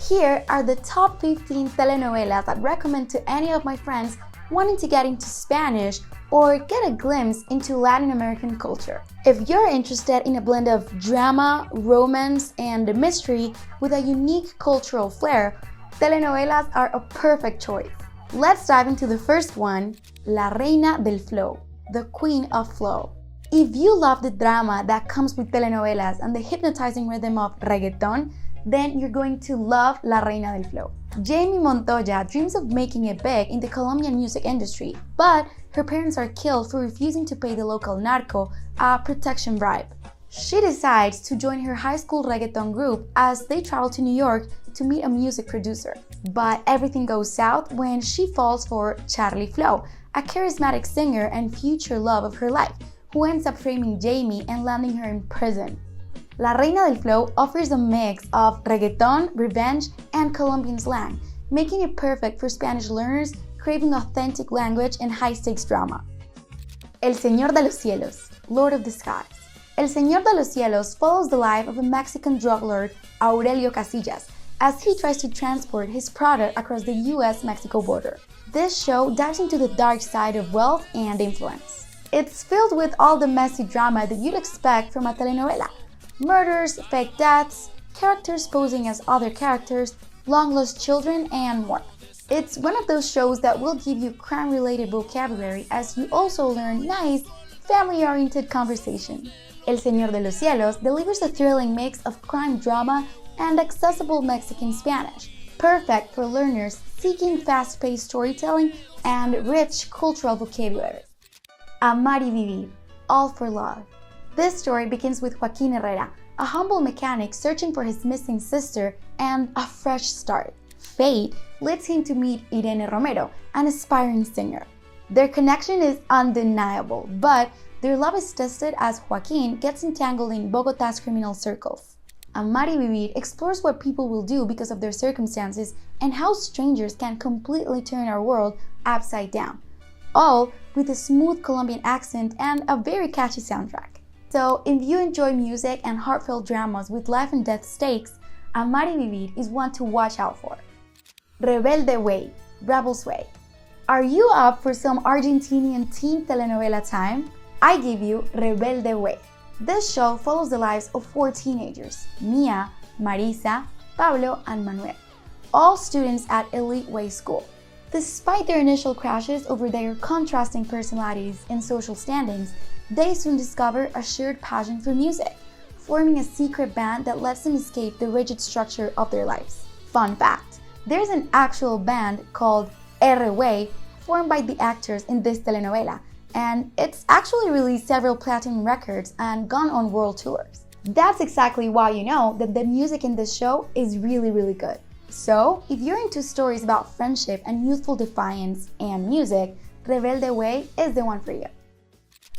Here are the top 15 telenovelas I'd recommend to any of my friends wanting to get into Spanish or get a glimpse into Latin American culture. If you're interested in a blend of drama, romance, and mystery with a unique cultural flair, telenovelas are a perfect choice. Let's dive into the first one, La Reina del Flow, the Queen of Flow. If you love the drama that comes with telenovelas and the hypnotizing rhythm of reggaeton, then you're going to love La Reina del Flow. Jamie Montoya dreams of making it big in the Colombian music industry, but her parents are killed for refusing to pay the local narco a protection bribe. She decides to join her high school reggaeton group as they travel to New York to meet a music producer. But everything goes south when she falls for Charlie Flow, a charismatic singer and future love of her life, who ends up framing Jamie and landing her in prison. La Reina del Flow offers a mix of reggaeton, revenge, and Colombian slang, making it perfect for Spanish learners craving authentic language and high-stakes drama. El Señor de los Cielos, Lord of the Skies. El Señor de los Cielos follows the life of a Mexican drug lord, Aurelio Casillas, as he tries to transport his product across the US-Mexico border. This show dives into the dark side of wealth and influence. It's filled with all the messy drama that you'd expect from a telenovela. Murders, fake deaths, characters posing as other characters, long-lost children, and more. It's one of those shows that will give you crime-related vocabulary as you also learn nice, family-oriented conversation. El Señor de los Cielos delivers a thrilling mix of crime drama and accessible Mexican Spanish, perfect for learners seeking fast-paced storytelling and rich cultural vocabulary. Amar y Vivir, All for Love. This story begins with Joaquin Herrera, a humble mechanic searching for his missing sister and a fresh start. Fate leads him to meet Irene Romero, an aspiring singer. Their connection is undeniable, but their love is tested as Joaquin gets entangled in Bogotá's criminal circles. Amar y Vivir explores what people will do because of their circumstances and how strangers can completely turn our world upside down, all with a smooth Colombian accent and a very catchy soundtrack. So, if you enjoy music and heartfelt dramas with life and death stakes, Amar y Vivir is one to watch out for. Rebelde Way, Rebel's Way. Are you up for some Argentinian teen telenovela time? I give you Rebelde Way. This show follows the lives of 4 teenagers, Mia, Marisa, Pablo, and Manuel, all students at Elite Way School. Despite their initial crashes over their contrasting personalities and social standings, they soon discover a shared passion for music, forming a secret band that lets them escape the rigid structure of their lives. Fun fact, there's an actual band called Way formed by the actors in this telenovela, and it's actually released several platinum records and gone on world tours. That's exactly why you know that the music in this show is really good. So, if you're into stories about friendship and youthful defiance and music, Rebelde Way is the one for you.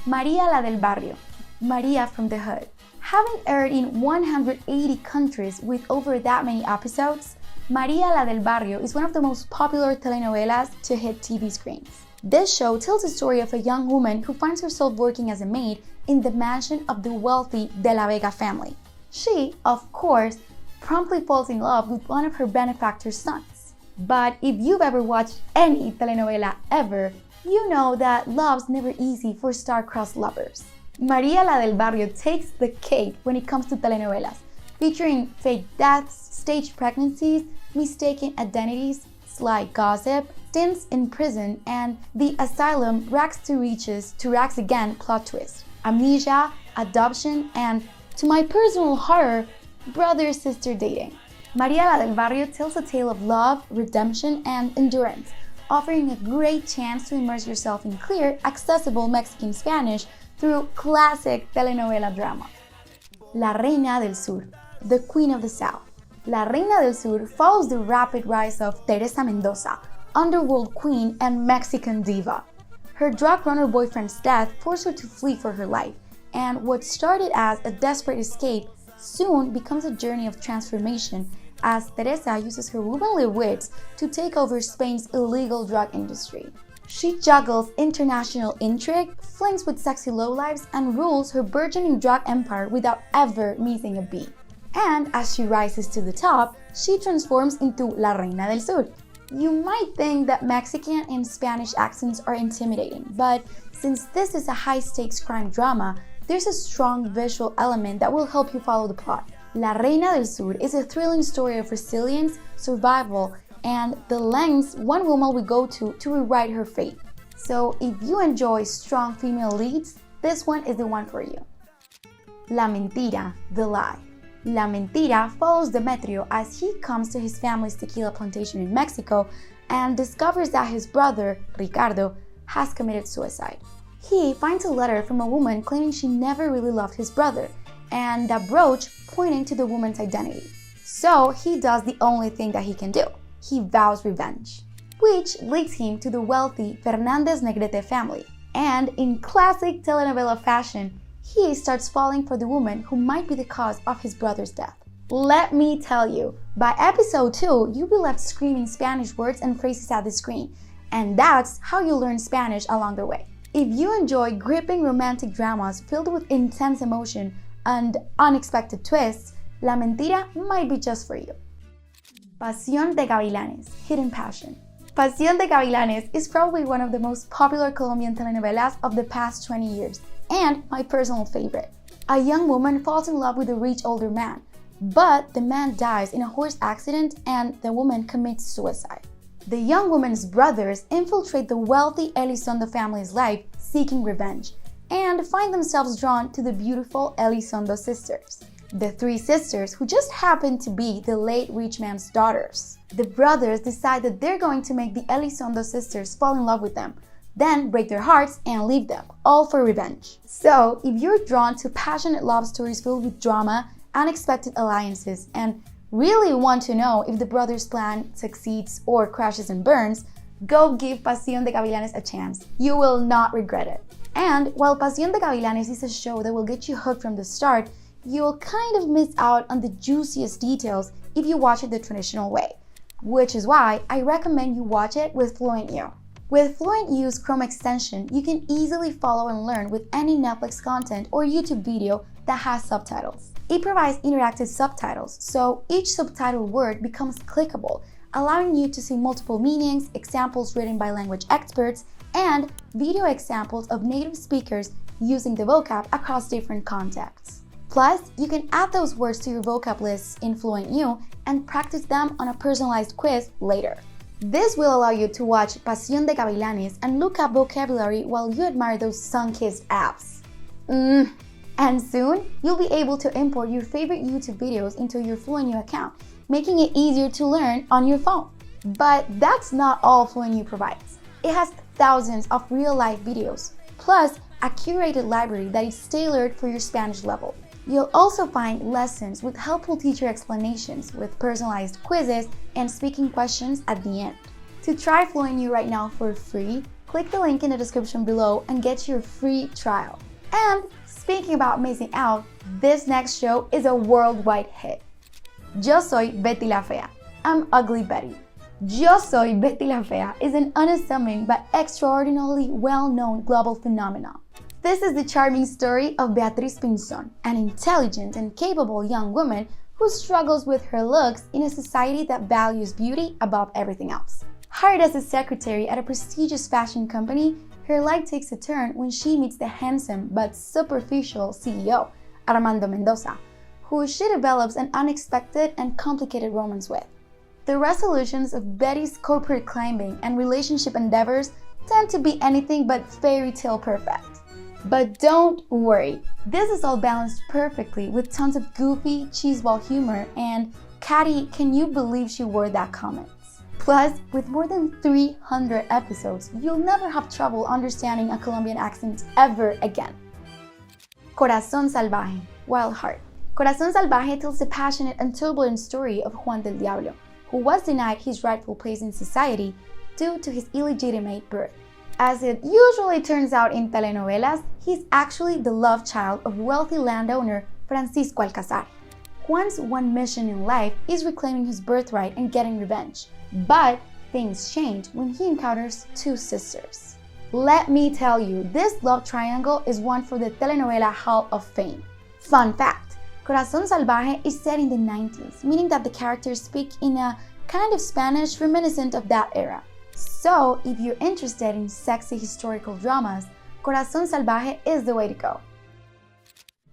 María la del barrio, María from the hood. Having aired in 180 countries with over that many episodes, María la del barrio is one of the most popular telenovelas to hit TV screens. This show tells the story of a young woman who finds herself working as a maid in the mansion of the wealthy De La Vega family. She, of course, promptly falls in love with one of her benefactor's sons. But if you've ever watched any telenovela ever, you know that love's never easy for star-crossed lovers. María la del barrio takes the cake when it comes to telenovelas, featuring fake deaths, staged pregnancies, mistaken identities, sly gossip, stints in prison, and the asylum rags to riches to rags again plot twist, amnesia, adoption, and, to my personal horror, brother-sister dating. María la del barrio tells a tale of love, redemption, and endurance, offering a great chance to immerse yourself in clear, accessible Mexican Spanish through classic telenovela drama. La Reina del Sur, the Queen of the South. La Reina del Sur follows the rapid rise of Teresa Mendoza, underworld queen and Mexican diva. Her drug runner boyfriend's death forced her to flee for her life, and what started as a desperate escape soon becomes a journey of transformation as Teresa uses her womanly wits to take over Spain's illegal drug industry. She juggles international intrigue, flings with sexy lowlifes, and rules her burgeoning drug empire without ever missing a beat. And as she rises to the top, she transforms into La Reina del Sur. You might think that Mexican and Spanish accents are intimidating, but since this is a high-stakes crime drama, there's a strong visual element that will help you follow the plot. La Reina del Sur is a thrilling story of resilience, survival, and the lengths one woman will go to rewrite her fate. So if you enjoy strong female leads, this one is the one for you. La mentira, the lie. La mentira follows Demetrio as he comes to his family's tequila plantation in Mexico and discovers that his brother, Ricardo, has committed suicide. He finds a letter from a woman claiming she never really loved his brother, and a brooch pointing to the woman's identity. So he does the only thing that he can do. He vows revenge, which leads him to the wealthy Fernandez Negrete family. And in classic telenovela fashion, he starts falling for the woman who might be the cause of his brother's death. Let me tell you, by episode 2, you'll be left screaming Spanish words and phrases at the screen, and that's how you learn Spanish along the way. If you enjoy gripping romantic dramas filled with intense emotion and unexpected twists, La Mentira might be just for you. Pasión de Gavilanes, Hidden Passion. Pasión de Gavilanes is probably one of the most popular Colombian telenovelas of the past 20 years, and my personal favorite. A young woman falls in love with a rich older man, but the man dies in a horse accident and the woman commits suicide. The young woman's brothers infiltrate the wealthy Elizondo family's life seeking revenge, and find themselves drawn to the beautiful Elizondo sisters. The three sisters who just happen to be the late rich man's daughters. The brothers decide that they're going to make the Elizondo sisters fall in love with them, then break their hearts and leave them, all for revenge. So, if you're drawn to passionate love stories filled with drama, unexpected alliances, and really want to know if the brothers' plan succeeds or crashes and burns, go give Pasión de Gavilanes a chance. You will not regret it. And while Pasión de Gavilanes is a show that will get you hooked from the start, you'll kind of miss out on the juiciest details if you watch it the traditional way, which is why I recommend you watch it with FluentU. With FluentU's Chrome extension, you can easily follow and learn with any Netflix content or YouTube video that has subtitles. It provides interactive subtitles, so each subtitled word becomes clickable, allowing you to see multiple meanings, examples written by language experts, and video examples of native speakers using the vocab across different contexts. Plus, you can add those words to your vocab lists in FluentU and practice them on a personalized quiz later. This will allow you to watch Pasión de Gavilanes and look up vocabulary while you admire those sun-kissed abs. And soon, you'll be able to import your favorite YouTube videos into your FluentU account, making it easier to learn on your phone. But that's not all FluentU provides. It has thousands of real-life videos, plus a curated library that is tailored for your Spanish level. You'll also find lessons with helpful teacher explanations with personalized quizzes and speaking questions at the end. To try FluentU right now for free, click the link in the description below and get your free trial. And speaking about missing out, this next show is a worldwide hit. Yo soy Betty la Fea. I'm Ugly Betty. Yo soy Betty la Fea is an unassuming but extraordinarily well-known global phenomenon. This is the charming story of Beatriz Pinzón, an intelligent and capable young woman who struggles with her looks in a society that values beauty above everything else. Hired as a secretary at a prestigious fashion company, her life takes a turn when she meets the handsome but superficial CEO, Armando Mendoza, who she develops an unexpected and complicated romance with. The resolutions of Betty's corporate climbing and relationship endeavors tend to be anything but fairy tale perfect. But don't worry, this is all balanced perfectly with tons of goofy cheeseball humor and "Catty, can you believe she wore that" comments. Plus, with more than 300 episodes, you'll never have trouble understanding a Colombian accent ever again. Corazón Salvaje, Wild Heart. Corazón Salvaje tells the passionate and turbulent story of Juan del Diablo, who was denied his rightful place in society due to his illegitimate birth. As it usually turns out in telenovelas, he's actually the love child of wealthy landowner Francisco Alcázar. Juan's one mission in life is reclaiming his birthright and getting revenge. But things change when he encounters two sisters. Let me tell you, this love triangle is one for the Telenovela Hall of Fame. Fun fact, Corazón Salvaje is set in the 90s, meaning that the characters speak in a kind of Spanish reminiscent of that era. So, if you're interested in sexy historical dramas, Corazón Salvaje is the way to go.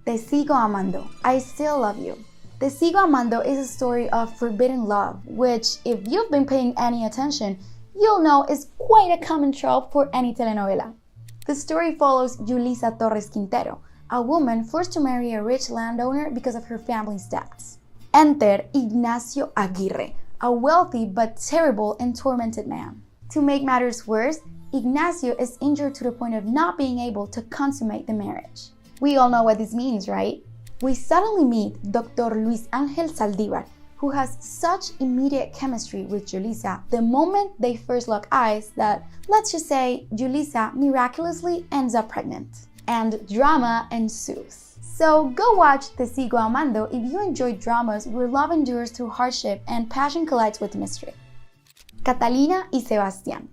Te sigo amando, I still love you. Te sigo amando is a story of forbidden love, which, if you've been paying any attention, you'll know is quite a common trope for any telenovela. The story follows Yulisa Torres Quintero, a woman forced to marry a rich landowner because of her family's debts. Enter Ignacio Aguirre, a wealthy but terrible and tormented man. To make matters worse, Ignacio is injured to the point of not being able to consummate the marriage. We all know what this means, right? We suddenly meet Dr. Luis Ángel Saldívar, who has such immediate chemistry with Yulisa the moment they first lock eyes that, let's just say, Yulisa miraculously ends up pregnant. And drama ensues. So go watch Te Sigo Amando if you enjoy dramas where love endures through hardship and passion collides with mystery. Catalina y Sebastián.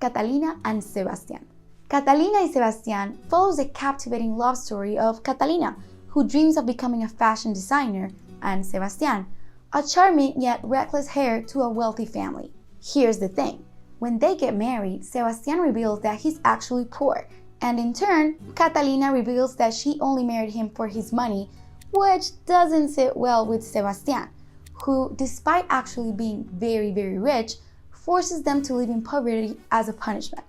Catalina and Sebastián. Catalina y Sebastián follows the captivating love story of Catalina, who dreams of becoming a fashion designer, and Sebastián, a charming yet reckless heir to a wealthy family. Here's the thing. When they get married, Sebastián reveals that he's actually poor, and in turn, Catalina reveals that she only married him for his money, which doesn't sit well with Sebastián, who, despite actually being very, very rich, forces them to live in poverty as a punishment.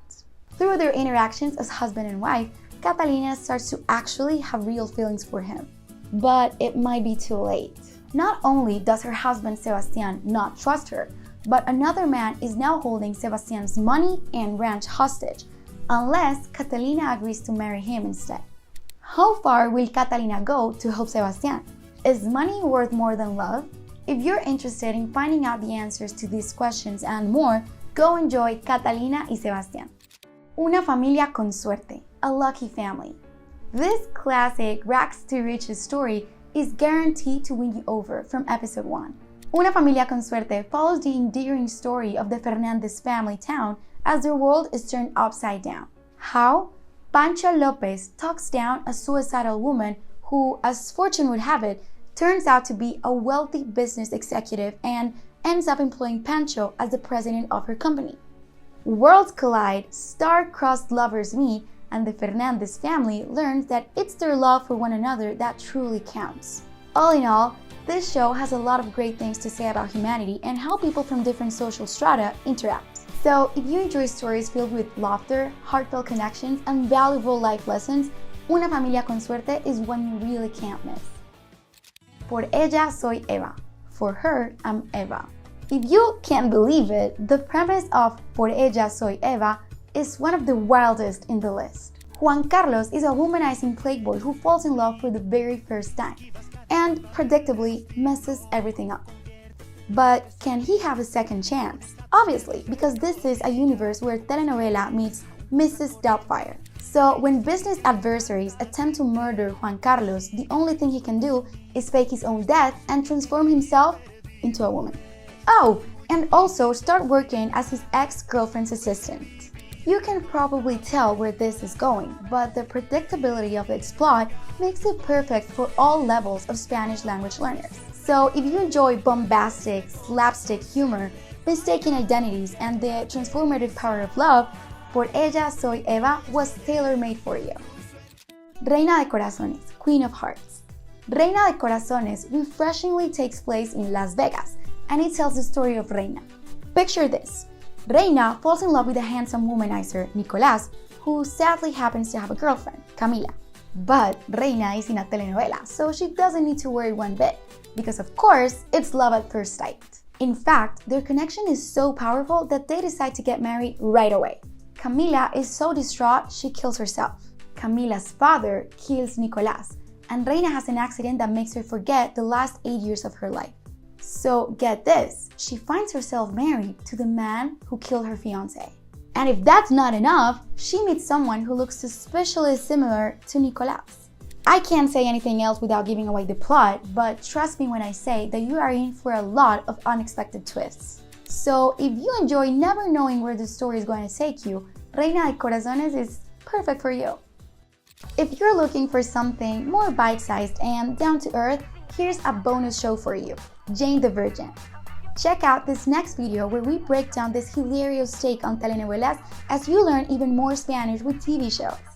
Through their interactions as husband and wife, Catalina starts to actually have real feelings for him. But it might be too late. Not only does her husband Sebastián not trust her, but another man is now holding Sebastián's money and ranch hostage, unless Catalina agrees to marry him instead. How far will Catalina go to help Sebastián? Is money worth more than love? If you're interested in finding out the answers to these questions and more, go enjoy Catalina y Sebastián. Una familia con suerte, a lucky family. This classic rags to riches story is guaranteed to win you over from episode 1. Una familia con suerte follows the endearing story of the Fernández family town as their world is turned upside down. How? Pancha Lopez talks down a suicidal woman who, as fortune would have it, turns out to be a wealthy business executive and ends up employing Pancho as the president of her company. Worlds collide, star-crossed lovers meet, and the Fernández family learns that it's their love for one another that truly counts. All in all, this show has a lot of great things to say about humanity and how people from different social strata interact. So, if you enjoy stories filled with laughter, heartfelt connections, and valuable life lessons, Una familia con suerte is one you really can't miss. Por ella soy Eva. For her, I'm Eva. If you can't believe it, the premise of Por ella soy Eva is one of the wildest in the list. Juan Carlos is a womanizing playboy who falls in love for the very first time and, predictably, messes everything up. But can he have a second chance? Obviously, because this is a universe where telenovela meets Mrs. Doubtfire. So when business adversaries attempt to murder Juan Carlos, the only thing he can do is fake his own death and transform himself into a woman. Oh, and also start working as his ex-girlfriend's assistant. You can probably tell where this is going, but the predictability of its plot makes it perfect for all levels of Spanish language learners. So if you enjoy bombastic, slapstick humor, mistaken identities, and the transformative power of love, Por ella soy Eva was tailor-made for you. Reina de Corazones, Queen of Hearts. Reina de Corazones refreshingly takes place in Las Vegas, and it tells the story of Reina. Picture this. Reina falls in love with a handsome womanizer, Nicolás, who sadly happens to have a girlfriend, Camila. But Reina is in a telenovela, so she doesn't need to worry one bit, because of course, it's love at first sight. In fact, their connection is so powerful that they decide to get married right away. Camila is so distraught, she kills herself. Camila's father kills Nicolás, and Reina has an accident that makes her forget the last 8 years of her life. So get this, she finds herself married to the man who killed her fiancé. And if that's not enough, she meets someone who looks suspiciously similar to Nicolás. I can't say anything else without giving away the plot, but trust me when I say that you are in for a lot of unexpected twists. So if you enjoy never knowing where the story is going to take you, Reina de Corazones is perfect for you. If you're looking for something more bite-sized and down-to-earth, here's a bonus show for you, Jane the Virgin. Check out this next video where we break down this hilarious take on telenovelas as you learn even more Spanish with TV shows.